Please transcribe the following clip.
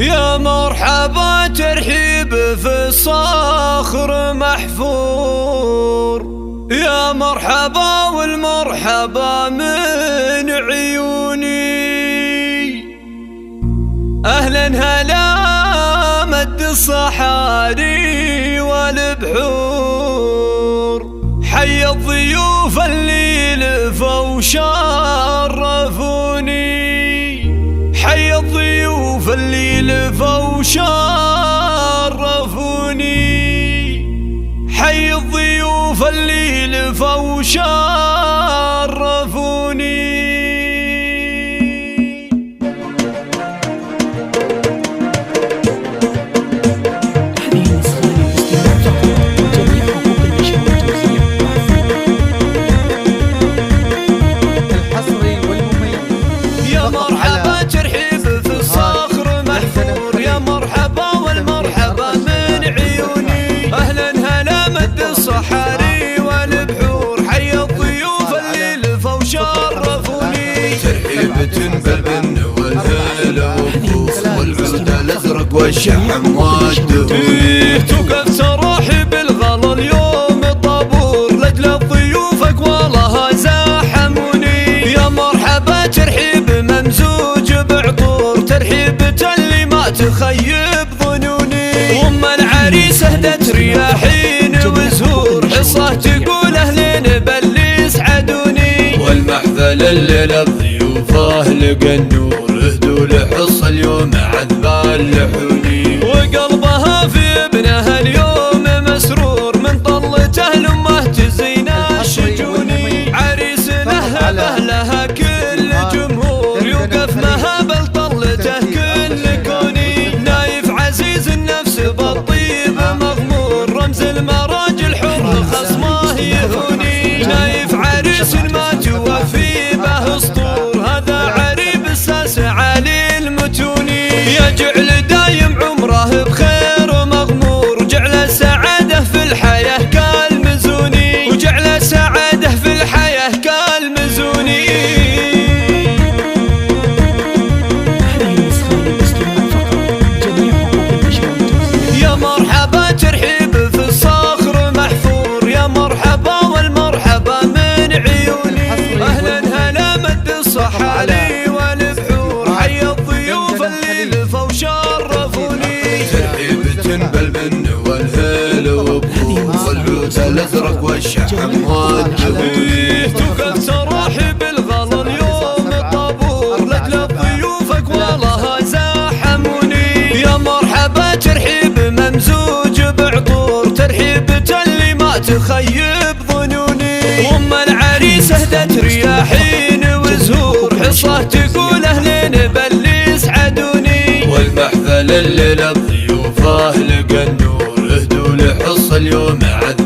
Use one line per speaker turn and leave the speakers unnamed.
يا مرحبا ترحيب في الصخر محفور، يا مرحبا والمرحبا من عيوني. أهلا هلا مد الصحاري والبحور، حي الضيوف اللي لفوا شرفوني، حي الضيوف اللي لفوا شرفوني، حي الضيوف اللي لفوا شرفوني. يا مرحبا ترحيب في الصخر محفور، يا مرحبا والمرحبا من عيوني. أهلا هلا مد الصحاري والبحور، حي الضيوف اللي لفوا شرفوني.
ترحيب تنبل بالن والهلال والبوف والعود الازرق والشحم والدهون.
توقف تراحي بالغلا اليوم الطابور، لاجل ضيوفك والله زاحموني. يا مرحبا ترحيب ممزوج بعطور، ترحيبة اللي ما تخيب ظنوني. وام العريس اهدت رياحين وزهور، حصه تقول اهلين باللي يسعدوني.
والمحفل الليله بضيوفه لقى النور، اهدوا لحص اليوم عذب اللحوني.
وقلبها في ابنها اليوم مسرور، من طلته لامه تزين الشجوني. عريس هبه لها كل جمهور، يوقف مهابل طلته كل كوني. نايف عزيز النفس بالطيب مغمور، رمز المراجل حر خصمه يهوني. نايف عريس ما توفي به اسطور، هذا عريب الساس علي المتوني. يجعل دايم عمره بخير مغمور، جعل السعاده في الحياه كالمزوني، وجعل السعاده في الحياه كالمزوني. يا مرحبا ترحيب في الصخر محفور، يا مرحبا والمرحبا من عيوني. أهلا هلا مد الصحاري والبحور، حي الضيوف اللي لفوا شرفوني.
ترحيب تنبل بالن والهلال والبوف والعود الازرق والشحم والدهون.
توقف تراحي بالغلا اليوم الطابور، لاجل ضيوفك والله زاحموني. يا مرحبا ترحيب ممزوج بعطور، ترحيبة اللي ما تخيب ظنوني. وام العريس اهدت رياحين وزهور، حصه تقول اهلين باللي يسعدوني.
والمحفل الليله بضيوفه لقى النور، اهدوا لحص اليوم عذب